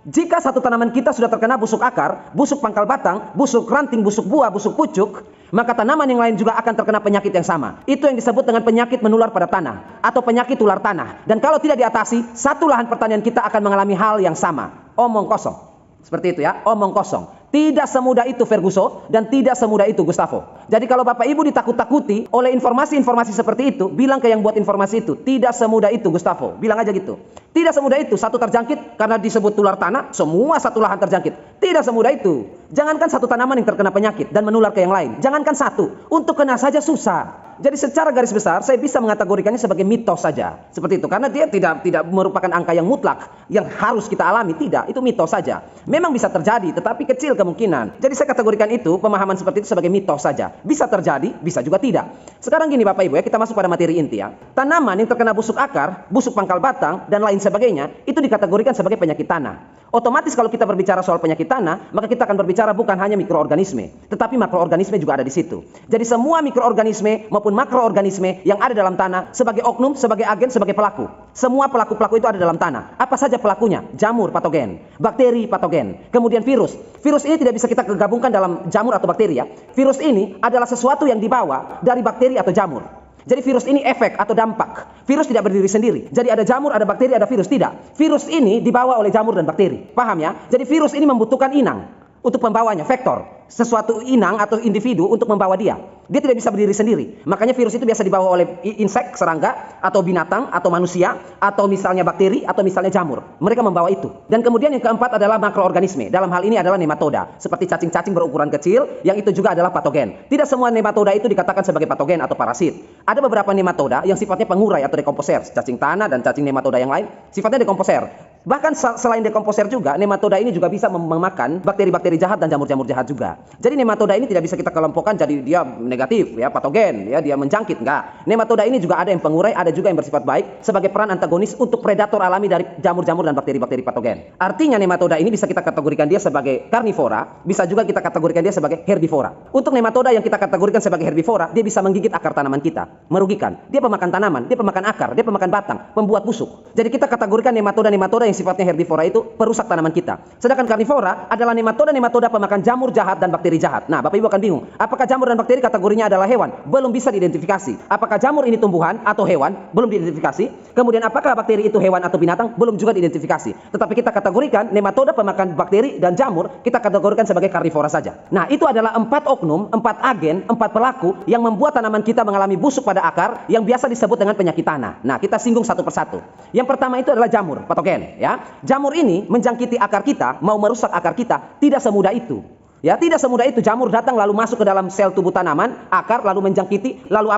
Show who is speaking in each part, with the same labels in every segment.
Speaker 1: Jika satu tanaman kita sudah terkena busuk akar, busuk pangkal batang, busuk ranting, busuk buah, busuk pucuk, maka tanaman yang lain juga akan terkena penyakit yang sama. Itu yang disebut dengan penyakit menular pada tanah atau penyakit tular tanah. Dan kalau tidak diatasi, satu lahan pertanian kita akan mengalami hal yang sama. Omong kosong. Seperti itu ya, omong kosong. Tidak semudah itu Ferguson dan tidak semudah itu Gustavo. Jadi kalau Bapak Ibu ditakut-takuti oleh informasi-informasi seperti itu, bilang ke yang buat informasi itu, tidak semudah itu Gustavo. Bilang aja gitu. Tidak semudah itu, satu terjangkit karena disebut tular tanah, semua satu lahan terjangkit. Tidak semudah itu. Jangankan satu tanaman yang terkena penyakit dan menular ke yang lain. Jangankan satu, untuk kena saja susah. Jadi secara garis besar saya bisa mengategorikannya sebagai mitos saja. Seperti itu. Karena dia tidak merupakan angka yang mutlak yang harus kita alami, tidak. Itu mitos saja. Memang bisa terjadi tetapi kecil kemungkinan. Jadi saya kategorikan itu, pemahaman seperti itu sebagai mitos saja. Bisa terjadi, bisa juga tidak. Sekarang gini Bapak Ibu ya, kita masuk pada materi inti ya. Tanaman yang terkena busuk akar, busuk pangkal batang dan lain sebagainya itu dikategorikan sebagai penyakit tanah. Otomatis kalau kita berbicara soal penyakit tanah, maka kita akan berbicara bukan hanya mikroorganisme, tetapi makroorganisme juga ada di situ. Jadi semua mikroorganisme maupun makroorganisme yang ada dalam tanah sebagai oknum, sebagai agen, sebagai pelaku. Semua pelaku-pelaku itu ada dalam tanah. Apa saja pelakunya? Jamur patogen, bakteri patogen, kemudian virus. Virus ini tidak bisa kita gabungkan dalam jamur atau bakteri ya. Virus ini adalah sesuatu yang dibawa dari bakteri atau jamur. Jadi virus ini efek atau dampak. Virus tidak berdiri sendiri. Jadi ada jamur, ada bakteri, ada virus. Tidak. Virus ini dibawa oleh jamur dan bakteri. Paham ya? Jadi virus ini membutuhkan inang untuk membawanya, vektor. Sesuatu inang atau individu untuk membawa dia. Dia tidak bisa berdiri sendiri. Makanya virus itu biasa dibawa oleh insek, serangga, atau binatang, atau manusia, atau misalnya bakteri, atau misalnya jamur. Mereka membawa itu. Dan kemudian yang keempat adalah makroorganisme. Dalam hal ini adalah nematoda. Seperti cacing-cacing berukuran kecil, yang itu juga adalah patogen. Tidak semua nematoda itu dikatakan sebagai patogen atau parasit. Ada beberapa nematoda yang sifatnya pengurai atau dekomposer. Cacing tanah dan cacing nematoda yang lain, sifatnya dekomposer. Bahkan selain dekomposer juga, nematoda ini juga bisa memakan bakteri-bakteri jahat dan jamur-jamur jahat juga. Jadi nematoda ini tidak bisa kita kelompokkan jadi dia negatif, ya patogen, ya dia menjangkit, enggak. Nematoda ini juga ada yang pengurai, ada juga yang bersifat baik sebagai peran antagonis untuk predator alami dari jamur-jamur dan bakteri-bakteri patogen. Artinya nematoda ini bisa kita kategorikan dia sebagai karnivora, bisa juga kita kategorikan dia sebagai herbivora. Untuk nematoda yang kita kategorikan sebagai herbivora, dia bisa menggigit akar tanaman kita, merugikan. Dia pemakan tanaman, dia pemakan akar, dia pemakan batang, pembuat busuk. Jadi kita kategorikan nematoda-nematoda yang sifatnya herbivora itu perusak tanaman kita. Sedangkan karnivora adalah nematoda-nematoda pemakan jamur jahat dan bakteri jahat. Nah, Bapak Ibu akan bingung, apakah jamur dan bakteri kategorinya adalah hewan? Belum bisa diidentifikasi. Apakah jamur ini tumbuhan atau hewan? Belum diidentifikasi. Kemudian apakah bakteri itu hewan atau binatang? Belum juga diidentifikasi. Tetapi kita kategorikan nematoda pemakan bakteri dan jamur, kita kategorikan sebagai karnivora saja. Nah, itu adalah 4 oknum, 4 agen, 4 pelaku yang membuat tanaman kita mengalami busuk pada akar yang biasa disebut dengan penyakit tanah. Nah, kita singgung satu persatu. Yang pertama itu adalah jamur, patogen, ya. Jamur ini menjangkiti akar kita, mau merusak akar kita, tidak semudah itu. Ya, tidak semudah itu. Jamur datang lalu masuk ke dalam sel tubuh tanaman, akar lalu menjangkiti, lalu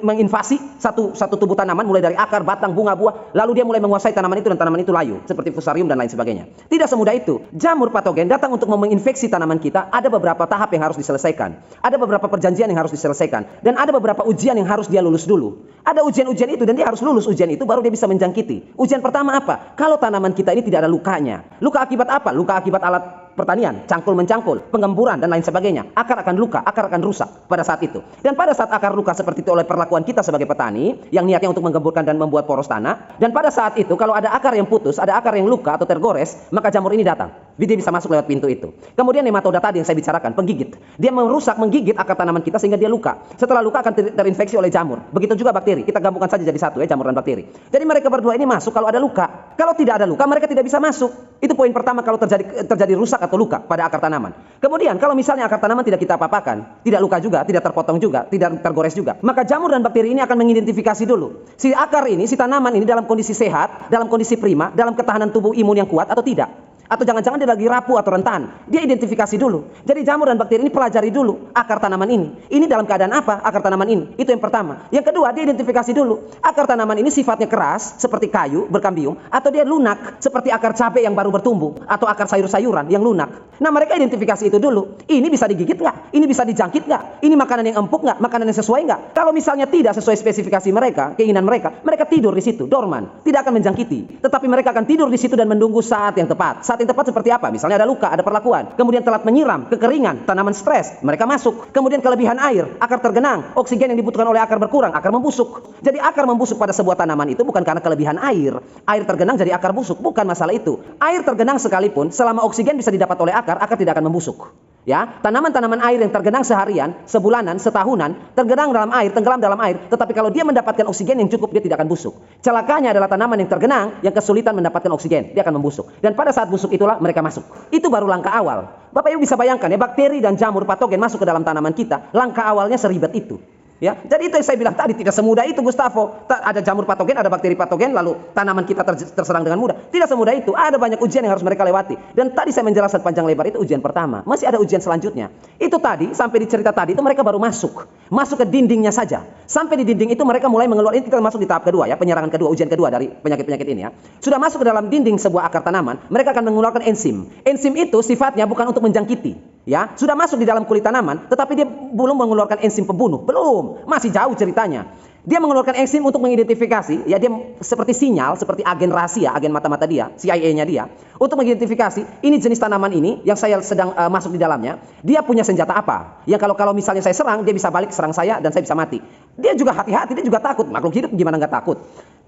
Speaker 1: menginvasi satu tubuh tanaman mulai dari akar, batang, bunga, buah, lalu dia mulai menguasai tanaman itu dan tanaman itu layu, seperti fusarium dan lain sebagainya. Tidak semudah itu. Jamur patogen datang untuk menginfeksi tanaman kita, ada beberapa tahap yang harus diselesaikan. Ada beberapa perjanjian yang harus diselesaikan dan ada beberapa ujian yang harus dia lulus dulu. Ada ujian-ujian itu dan dia harus lulus ujian itu baru dia bisa menjangkiti. Ujian pertama apa? Kalau tanaman kita ini tidak ada lukanya. Luka akibat apa? Luka akibat alat pertanian, cangkul-mencangkul, penggemburan dan lain sebagainya. Akar akan luka, akar akan rusak pada saat itu. Dan pada saat akar luka seperti itu oleh perlakuan kita sebagai petani yang niatnya untuk menggemburkan dan membuat poros tanah, dan pada saat itu kalau ada akar yang putus, ada akar yang luka atau tergores, maka jamur ini datang. Dia bisa masuk lewat pintu itu. Kemudian nematoda tadi yang saya bicarakan, penggigit. Dia merusak, menggigit akar tanaman kita sehingga dia luka. Setelah luka akan terinfeksi oleh jamur. Begitu juga bakteri. Kita gabungkan saja jadi satu ya, jamur dan bakteri. Jadi mereka berdua ini masuk kalau ada luka. Kalau tidak ada luka, mereka tidak bisa masuk. Itu poin pertama kalau terjadi rusak atau luka pada akar tanaman. Kemudian kalau misalnya akar tanaman tidak kita apa-apakan, tidak luka juga, tidak terpotong juga, tidak tergores juga, maka jamur dan bakteri ini akan mengidentifikasi dulu si akar ini, si tanaman ini dalam kondisi sehat, dalam kondisi prima, dalam ketahanan tubuh imun yang kuat atau tidak. Atau jangan-jangan dia lagi rapuh atau rentan. Dia identifikasi dulu. Jadi jamur dan bakteri ini pelajari dulu akar tanaman ini. Ini dalam keadaan apa akar tanaman ini? Itu yang pertama. Yang kedua, dia identifikasi dulu akar tanaman ini sifatnya keras seperti kayu berkambium atau dia lunak seperti akar cabai yang baru bertumbuh atau akar sayur-sayuran yang lunak. Nah, mereka identifikasi itu dulu. Ini bisa digigit nggak? Ini bisa dijangkit nggak? Ini makanan yang empuk nggak? Makanan yang sesuai nggak? Kalau misalnya tidak sesuai spesifikasi mereka, keinginan mereka, mereka tidur di situ, dorman, tidak akan menjangkiti. Tetapi mereka akan tidur di situ dan menunggu saat yang tepat. Saat saat yang tepat seperti apa? Misalnya ada luka, ada perlakuan, kemudian telat menyiram, kekeringan, tanaman stres, mereka masuk. Kemudian kelebihan air, akar tergenang, oksigen yang dibutuhkan oleh akar berkurang, akar membusuk. Jadi akar membusuk pada sebuah tanaman itu bukan karena kelebihan air. Air tergenang jadi akar busuk, bukan masalah itu. Air tergenang sekalipun, selama oksigen bisa didapat oleh akar, akar tidak akan membusuk. Ya, tanaman-tanaman air yang tergenang seharian, sebulanan, setahunan, tergenang dalam air, tenggelam dalam air, tetapi kalau dia mendapatkan oksigen yang cukup, dia tidak akan busuk. Celakanya adalah tanaman yang tergenang yang kesulitan mendapatkan oksigen, dia akan membusuk. Dan pada saat busuk itulah mereka masuk. Itu baru langkah awal. Bapak Ibu bisa bayangkan ya, bakteri dan jamur patogen masuk ke dalam tanaman kita, langkah awalnya seribet itu. Ya, jadi itu yang saya bilang tadi, tidak semudah itu Gustavo. Ada jamur patogen, ada bakteri patogen, lalu tanaman kita terserang dengan mudah. Tidak semudah itu. Ada banyak ujian yang harus mereka lewati. Dan tadi saya menjelaskan panjang lebar, itu ujian pertama. Masih ada ujian selanjutnya. Itu tadi, sampai di cerita tadi itu mereka baru masuk ke dindingnya saja. Sampai di dinding itu mereka mulai mengeluarkan, ini kita masuk di tahap kedua ya, penyerangan kedua, ujian kedua dari penyakit-penyakit ini ya. Sudah masuk ke dalam dinding sebuah akar tanaman, mereka akan mengeluarkan enzim. Enzim itu sifatnya bukan untuk menjangkiti. Ya, sudah masuk di dalam kulit tanaman, tetapi dia belum mengeluarkan enzim pembunuh, belum, masih jauh ceritanya. Dia mengeluarkan enzim untuk mengidentifikasi, ya dia seperti sinyal, seperti agen rahasia, agen mata-mata dia, CIA-nya dia, untuk mengidentifikasi ini jenis tanaman ini yang saya sedang masuk di dalamnya, dia punya senjata apa? Yang kalau misalnya saya serang, dia bisa balik serang saya dan saya bisa mati. Dia juga hati-hati, dia juga takut, makhluk hidup gimana nggak takut?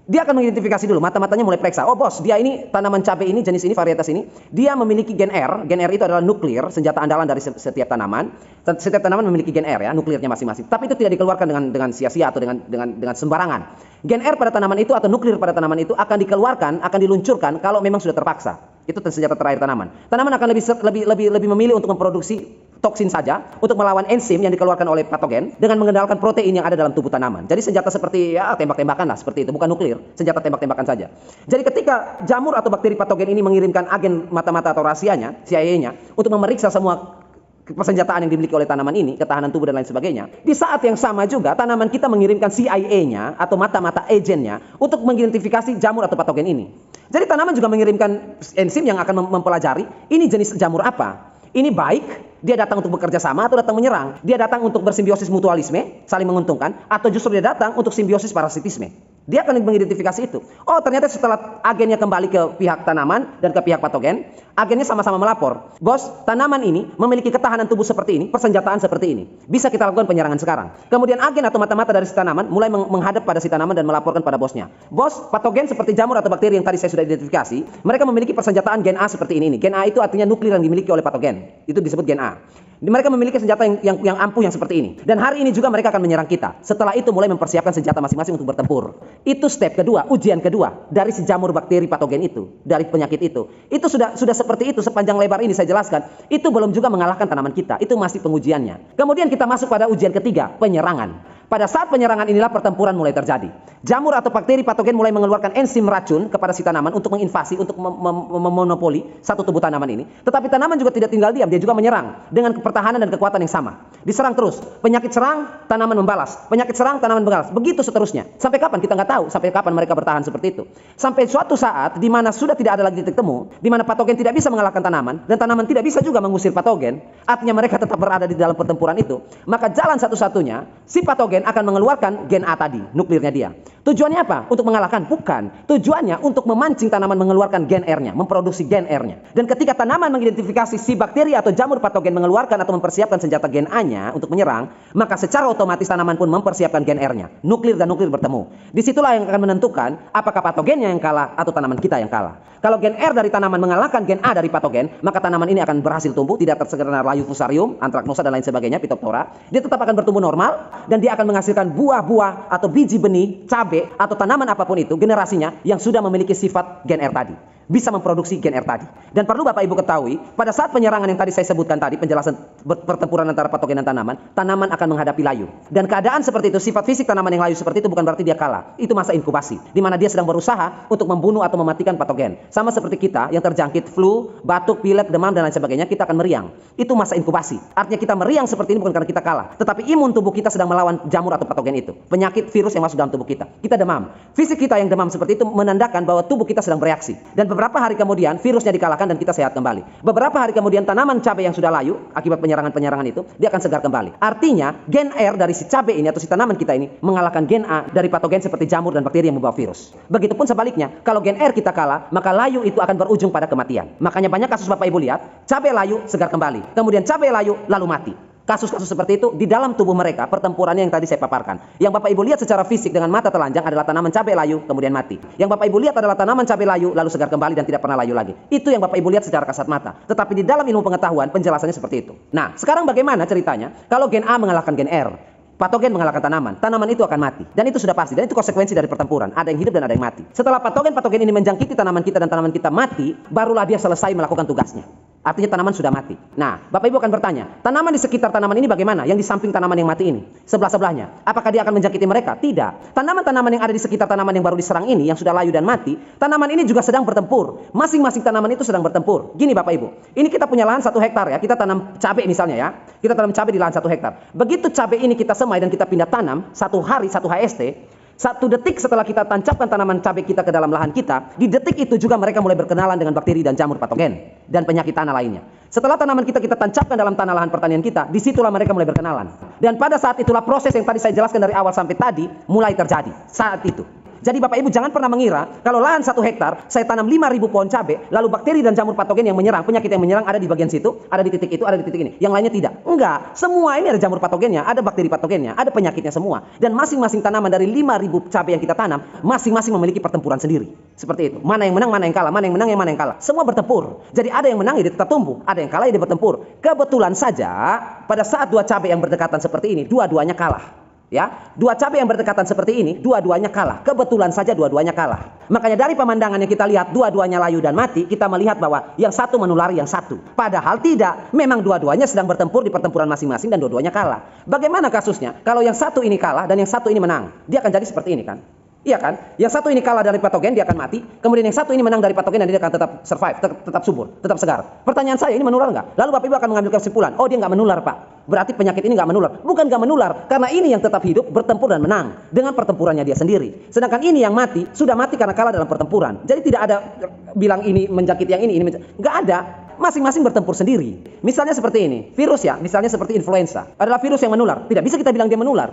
Speaker 1: Dia akan mengidentifikasi dulu, mata-matanya mulai periksa. Oh bos, dia ini tanaman cabai ini, jenis ini, varietas ini, dia memiliki gen R. Gen R itu adalah nuklir, senjata andalan dari setiap tanaman. Setiap tanaman memiliki gen R ya, nuklirnya masing-masing. Tapi itu tidak dikeluarkan dengan sia-sia atau dengan sembarangan. Gen R pada tanaman itu atau nuklir pada tanaman itu akan dikeluarkan, akan diluncurkan kalau memang sudah terpaksa. Itu senjata terakhir tanaman. Tanaman akan lebih memilih untuk memproduksi toksin saja untuk melawan enzim yang dikeluarkan oleh patogen dengan mengendalikan protein yang ada dalam tubuh tanaman. Jadi senjata seperti ya tembak-tembakan lah, seperti itu, bukan nuklir, senjata tembak-tembakan saja. Jadi ketika jamur atau bakteri patogen ini mengirimkan agen mata-mata atau rahasianya, CIA-nya, untuk memeriksa semua persenjataan yang dimiliki oleh tanaman ini, ketahanan tubuh dan lain sebagainya. Di saat yang sama juga tanaman kita mengirimkan CIA-nya atau mata-mata agennya untuk mengidentifikasi jamur atau patogen ini. Jadi tanaman juga mengirimkan enzim yang akan mempelajari ini jenis jamur apa. Ini baik, dia datang untuk bekerja sama atau datang menyerang. Dia datang untuk bersimbiosis mutualisme, saling menguntungkan, atau justru dia datang untuk simbiosis parasitisme. Dia akan mengidentifikasi itu. Oh, ternyata setelah agennya kembali ke pihak tanaman dan ke pihak patogen, agennya sama-sama melapor. Bos, tanaman ini memiliki ketahanan tubuh seperti ini, persenjataan seperti ini. Bisa kita lakukan penyerangan sekarang. Kemudian agen atau mata-mata dari si tanaman mulai menghadap pada si tanaman dan melaporkan pada bosnya. Bos, patogen seperti jamur atau bakteri yang tadi saya sudah identifikasi, mereka memiliki persenjataan gen A seperti ini. Gen A itu artinya nuklir yang dimiliki oleh patogen. Itu disebut gen A. Mereka memiliki senjata yang ampuh yang seperti ini. Dan hari ini juga mereka akan menyerang kita. Setelah itu mulai mempersiapkan senjata masing-masing untuk bertempur. Itu step kedua, ujian kedua dari si jamur bakteri patogen itu, dari penyakit itu. Itu sudah seperti itu sepanjang lebar ini saya jelaskan. Itu belum juga mengalahkan tanaman kita. Itu masih pengujiannya. Kemudian kita masuk pada ujian ketiga, penyerangan. Pada saat penyerangan inilah pertempuran mulai terjadi. Jamur atau bakteri patogen mulai mengeluarkan enzim racun kepada si tanaman untuk menginvasi, untuk memonopoli satu tubuh tanaman ini. Tetapi tanaman juga tidak tinggal diam, dia juga menyerang dengan pertahanan dan kekuatan yang sama. Diserang terus, penyakit serang, tanaman membalas. Penyakit serang, tanaman membalas. Begitu seterusnya. Sampai kapan? Kita nggak tahu. Sampai kapan mereka bertahan seperti itu. Sampai suatu saat di mana sudah tidak ada lagi titik temu, di mana patogen tidak bisa mengalahkan tanaman dan tanaman tidak bisa juga mengusir patogen, artinya mereka tetap berada di dalam pertempuran itu. Maka jalan satu-satunya si patogen akan mengeluarkan gen A tadi, nuklirnya dia. Tujuannya apa? Untuk mengalahkan? Bukan. Tujuannya untuk memancing tanaman mengeluarkan gen R-nya, memproduksi gen R-nya. Dan ketika tanaman mengidentifikasi si bakteri atau jamur patogen mengeluarkan atau mempersiapkan senjata gen A-nya untuk menyerang, maka secara otomatis tanaman pun mempersiapkan gen R-nya. Nuklir dan nuklir bertemu. Disitulah yang akan menentukan apakah patogennya yang kalah atau tanaman kita yang kalah. Kalau gen R dari tanaman mengalahkan gen A dari patogen, maka tanaman ini akan berhasil tumbuh, tidak terkena layu fusarium, antraknosa dan lain sebagainya, Phytophthora. Dia tetap akan bertumbuh normal dan dia akan menghasilkan buah-buah atau biji benih, cabai atau tanaman apapun itu generasinya yang sudah memiliki sifat gen R tadi. Bisa memproduksi gen R tadi. Dan perlu Bapak Ibu ketahui, pada saat penyerangan yang tadi saya sebutkan tadi, penjelasan pertempuran antara patogen dan tanaman akan menghadapi layu. Dan keadaan seperti itu, sifat fisik tanaman yang layu seperti itu bukan berarti dia kalah. Itu masa inkubasi, di mana dia sedang berusaha untuk membunuh atau mematikan patogen. Sama seperti kita yang terjangkit flu, batuk, pilek, demam dan lain sebagainya, kita akan meriang. Itu masa inkubasi. Artinya kita meriang seperti ini bukan karena kita kalah, tetapi imun tubuh kita sedang melawan jamur atau patogen itu. Penyakit virus yang masuk dalam tubuh kita. Kita demam. Fisik kita yang demam seperti itu menandakan bahwa tubuh kita sedang bereaksi. Dan beberapa Beberapa hari kemudian virusnya dikalahkan dan kita sehat kembali. Beberapa hari kemudian tanaman cabai yang sudah layu akibat penyerangan-penyerangan itu, dia akan segar kembali. Artinya gen R dari si cabai ini atau si tanaman kita ini mengalahkan gen A dari patogen seperti jamur dan bakteri yang membawa virus. Begitupun sebaliknya, kalau gen R kita kalah, maka layu itu akan berujung pada kematian. Makanya banyak kasus Bapak Ibu lihat, cabai layu segar kembali. Kemudian cabai layu lalu mati. Kasus-kasus seperti itu di dalam tubuh mereka pertempurannya yang tadi saya paparkan. Yang Bapak Ibu lihat secara fisik dengan mata telanjang adalah tanaman cabai layu kemudian mati. Yang Bapak Ibu lihat adalah tanaman cabai layu lalu segar kembali dan tidak pernah layu lagi. Itu yang Bapak Ibu lihat secara kasat mata. Tetapi di dalam ilmu pengetahuan penjelasannya seperti itu. Nah, sekarang bagaimana ceritanya kalau gen A mengalahkan gen R? Patogen mengalahkan tanaman, tanaman itu akan mati. Dan itu sudah pasti, dan itu konsekuensi dari pertempuran. Ada yang hidup dan ada yang mati. Setelah patogen-patogen ini menjangkiti tanaman kita dan tanaman kita mati, barulah dia selesai melakukan tugasnya. Artinya tanaman sudah mati. Nah, Bapak Ibu akan bertanya, tanaman di sekitar tanaman ini bagaimana? Yang di samping tanaman yang mati ini, sebelah-sebelahnya, apakah dia akan menjangkiti mereka? Tidak. Tanaman-tanaman yang ada di sekitar tanaman yang baru diserang ini, yang sudah layu dan mati, tanaman ini juga sedang bertempur. Masing-masing tanaman itu sedang bertempur. Gini Bapak Ibu, ini kita punya lahan 1 hektar ya, kita tanam cabai misalnya ya. Kita tanam cabai di lahan 1 hektar. Begitu cabai ini kita semai dan kita pindah tanam, 1 hari 1 HST, 1 detik setelah kita tancapkan tanaman cabai kita ke dalam lahan kita, di detik itu juga mereka mulai berkenalan dengan bakteri dan jamur patogen dan penyakit tanah lainnya. Setelah tanaman kita tancapkan dalam tanah lahan pertanian kita, disitulah mereka mulai berkenalan. Dan pada saat itulah proses yang tadi saya jelaskan dari awal sampai tadi mulai terjadi saat itu. Jadi Bapak Ibu jangan pernah mengira kalau lahan 1 hektar saya tanam 5.000 pohon cabai, lalu bakteri dan jamur patogen yang menyerang, penyakit yang menyerang ada di bagian situ, ada di titik itu, ada di titik ini. Yang lainnya tidak. Enggak, semua ini ada jamur patogennya, ada bakteri patogennya, ada penyakitnya semua. Dan masing-masing tanaman dari 5.000 cabai yang kita tanam, masing-masing memiliki pertempuran sendiri. Seperti itu. Mana yang menang, mana yang kalah, mana yang menang, mana yang kalah. Semua bertempur. Jadi ada yang menang, dia tetap tumbuh, ada yang kalah, dia bertempur. Kebetulan saja pada saat 2 cabai yang berdekatan seperti ini, dua-duanya kalah. Ya, 2 cabai yang berdekatan seperti ini, dua-duanya kalah. Kebetulan saja dua-duanya kalah. Makanya dari pemandangan yang kita lihat, dua-duanya layu dan mati, kita melihat bahwa yang satu menulari yang satu. Padahal tidak, memang dua-duanya sedang bertempur di pertempuran masing-masing dan dua-duanya kalah. Bagaimana kasusnya? Kalau yang satu ini kalah dan yang satu ini menang, dia akan jadi seperti ini kan? Iya kan? Yang satu ini kalah dari patogen, dia akan mati. Kemudian yang satu ini menang dari patogen dan dia akan tetap survive, tetap subur, tetap segar. Pertanyaan saya, ini menular nggak? Lalu Bapak Ibu akan mengambil kesimpulan, oh dia nggak menular Pak. Berarti penyakit ini nggak menular. Bukan nggak menular, karena ini yang tetap hidup, bertempur dan menang dengan pertempurannya dia sendiri. Sedangkan ini yang mati, sudah mati karena kalah dalam pertempuran. Jadi tidak ada bilang ini menjangkit yang ini nggak ada. Masing-masing bertempur sendiri. Misalnya seperti ini, virus ya, misalnya seperti influenza, adalah virus yang menular. Tidak bisa kita bilang dia menular.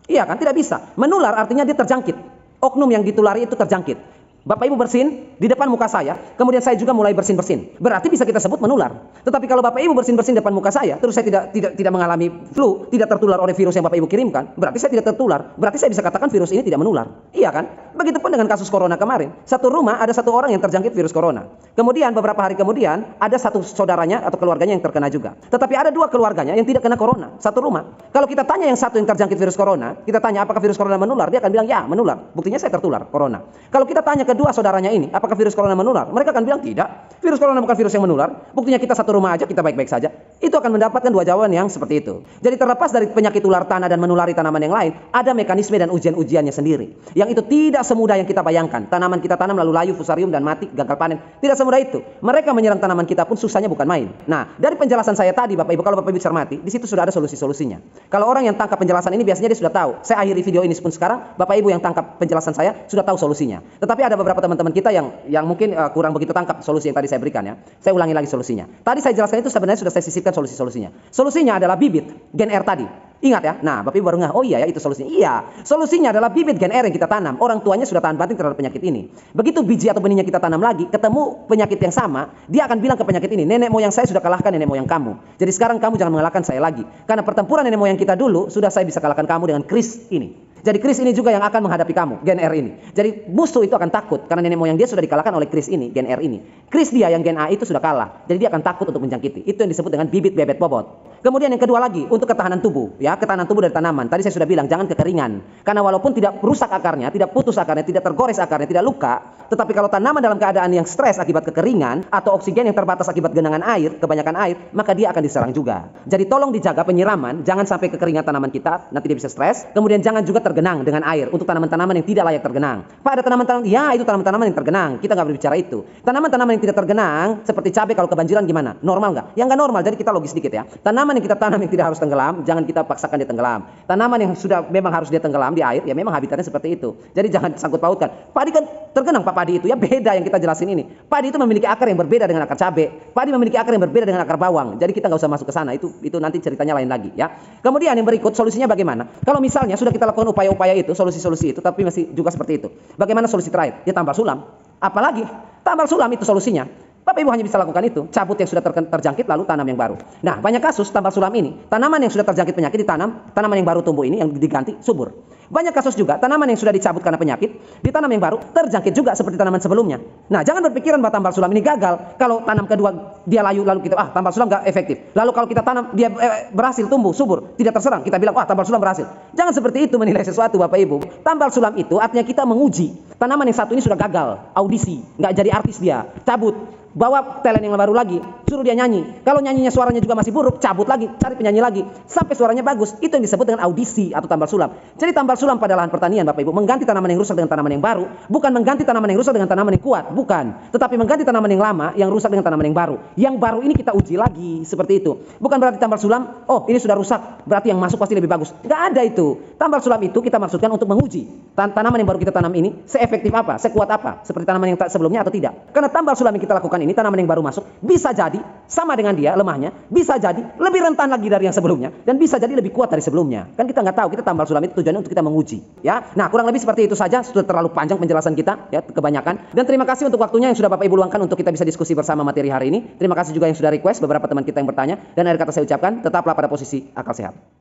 Speaker 1: Iya kan? Tidak bisa. Menular artinya dia terjangkit. Oknum yang ditulari itu terjangkit. Bapak Ibu bersin di depan muka saya, kemudian saya juga mulai bersin-bersin. Berarti bisa kita sebut menular. Tetapi kalau Bapak Ibu bersin-bersin di depan muka saya, terus saya tidak mengalami flu, tidak tertular oleh virus yang Bapak Ibu kirimkan, berarti saya tidak tertular. Berarti saya bisa katakan virus ini tidak menular. Iya kan? Begitupun dengan kasus corona kemarin. Satu rumah ada 1 orang yang terjangkit virus corona. Kemudian beberapa hari kemudian ada 1 saudaranya atau keluarganya yang terkena juga. Tetapi ada 2 keluarganya yang tidak kena corona. 1 rumah. Kalau kita tanya yang satu yang terjangkit virus corona, kita tanya apakah virus corona menular, dia akan bilang ya menular. Buktinya saya tertular corona. Kalau kita tanya kedua saudaranya ini, apakah virus corona menular? Mereka akan bilang tidak. Virus corona bukan virus yang menular. Buktinya kita 1 rumah aja, kita baik-baik saja. Itu akan mendapatkan 2 jawaban yang seperti itu. Jadi terlepas dari penyakit ular tanah dan menulari tanaman yang lain, ada mekanisme dan ujian-ujiannya sendiri. Yang itu tidak semudah yang kita bayangkan. Tanaman kita tanam lalu layu, fusarium dan mati, gagal panen. Tidak semudah itu. Mereka menyerang tanaman kita pun susahnya bukan main. Nah, dari penjelasan saya tadi Bapak Ibu, kalau Bapak Ibu cermati, di situ sudah ada solusi-solusinya. Kalau orang yang tangkap penjelasan ini biasanya dia sudah tahu. Saya akhiri video ini pun sekarang, Bapak Ibu yang tangkap penjelasan saya sudah tahu solusinya. Tetapi ada beberapa teman-teman kita yang mungkin kurang begitu tangkap solusi yang tadi saya berikan ya. Saya ulangi lagi solusinya. Tadi saya jelaskan itu sebenarnya sudah saya sisipkan solusi-solusinya. Solusinya adalah bibit gen R tadi. Ingat ya. Nah, Bapak Ibu baru ngeh, oh iya ya itu solusinya. Iya. Solusinya adalah bibit gen R yang kita tanam. Orang tuanya sudah tahan banting terhadap penyakit ini. Begitu biji atau benihnya kita tanam lagi, ketemu penyakit yang sama, dia akan bilang ke penyakit ini, nenek moyang saya sudah kalahkan nenek moyang kamu. Jadi sekarang kamu jangan mengalahkan saya lagi. Karena pertempuran nenek moyang kita dulu sudah saya bisa kalahkan kamu dengan kris ini. Jadi kris ini juga yang akan menghadapi kamu, gen R ini. Jadi musuh itu akan takut karena nenek moyang dia sudah dikalahkan oleh kris ini, gen R ini. Kris dia yang gen A itu sudah kalah. Jadi dia akan takut untuk menjangkiti. Itu yang disebut dengan bibit bebet bobot. Kemudian yang kedua lagi untuk ketahanan tubuh, ya, ketahanan tubuh dari tanaman. Tadi saya sudah bilang jangan kekeringan. Karena walaupun tidak rusak akarnya, tidak putus akarnya, tidak tergores akarnya, tidak luka, tetapi kalau tanaman dalam keadaan yang stres akibat kekeringan atau oksigen yang terbatas akibat genangan air, kebanyakan air, maka dia akan diserang juga. Jadi tolong dijaga penyiraman, jangan sampai kekeringan tanaman kita, nanti dia bisa stres. Kemudian jangan juga tergenang dengan air untuk tanaman-tanaman yang tidak layak tergenang. Pak, ada tanaman-tanaman, ya itu tanaman-tanaman yang tergenang. Kita nggak berbicara itu. Tanaman-tanaman yang tidak tergenang, seperti cabai kalau kebanjiran gimana? Normal nggak? Ya nggak normal. Jadi kita logis sedikit ya. Tanaman tanaman yang kita tanam yang tidak harus tenggelam, jangan kita paksakan dia tenggelam. Tanaman yang sudah memang harus dia tenggelam di air, ya memang habitatnya seperti itu. Jadi jangan sangkut pautkan. Padi kan tergenang Pak padi itu, ya beda yang kita jelasin ini. Padi itu memiliki akar yang berbeda dengan akar cabai. Padi memiliki akar yang berbeda dengan akar bawang. Jadi kita nggak usah masuk ke sana. Itu nanti ceritanya lain lagi ya. Kemudian yang berikut solusinya bagaimana? Kalau misalnya sudah kita lakukan upaya-upaya itu, solusi-solusi itu, tapi masih juga seperti itu. Bagaimana solusi terakhir? Ya tambal sulam. Apalagi tambal sulam itu solusinya. Bapak Ibu hanya bisa lakukan itu, cabut yang sudah terjangkit lalu tanam yang baru. Nah, banyak kasus tambal sulam ini, tanaman yang sudah terjangkit penyakit ditanam, tanaman yang baru tumbuh ini yang diganti subur. Banyak kasus juga tanaman yang sudah dicabut karena penyakit, ditanam yang baru, terjangkit juga seperti tanaman sebelumnya. Nah, jangan berpikiran bahwa tambal sulam ini gagal. Kalau tanam kedua dia layu lalu kita tambal sulam nggak efektif. Lalu kalau kita tanam dia berhasil tumbuh subur, tidak terserang, kita bilang tambal sulam berhasil. Jangan seperti itu menilai sesuatu Bapak Ibu. Tambal sulam itu artinya kita menguji tanaman yang satu ini sudah gagal, audisi, nggak jadi artis dia, cabut. Bawa talent yang baru lagi, suruh dia nyanyi. Kalau nyanyinya suaranya juga masih buruk, cabut lagi, cari penyanyi lagi sampai suaranya bagus. Itu yang disebut dengan audisi atau tambal sulam. Jadi tambal sulam pada lahan pertanian Bapak Ibu mengganti tanaman yang rusak dengan tanaman yang baru, bukan mengganti tanaman yang rusak dengan tanaman yang kuat, bukan. Tetapi mengganti tanaman yang lama yang rusak dengan tanaman yang baru. Yang baru ini kita uji lagi seperti itu. Bukan berarti tambal sulam, oh ini sudah rusak, berarti yang masuk pasti lebih bagus. Nggak ada itu. Tambal sulam itu kita maksudkan untuk menguji tanaman yang baru kita tanam ini seefektif apa, sekuat apa, seperti tanaman yang sebelumnya atau tidak. Karena tambal sulam yang kita lakukan ini tanaman yang baru masuk bisa jadi sama dengan dia lemahnya, bisa jadi lebih rentan lagi dari yang sebelumnya, dan bisa jadi lebih kuat dari sebelumnya. Kan kita nggak tahu, kita tambal sulam itu tujuannya untuk kita menguji ya. Nah, kurang lebih seperti itu saja, sudah terlalu panjang penjelasan kita ya, kebanyakan. Dan terima kasih untuk waktunya yang sudah Bapak Ibu luangkan untuk kita bisa diskusi bersama materi hari ini. Terima kasih juga yang sudah request, beberapa teman kita yang bertanya. Dan akhir kata saya ucapkan, tetaplah pada posisi akal sehat.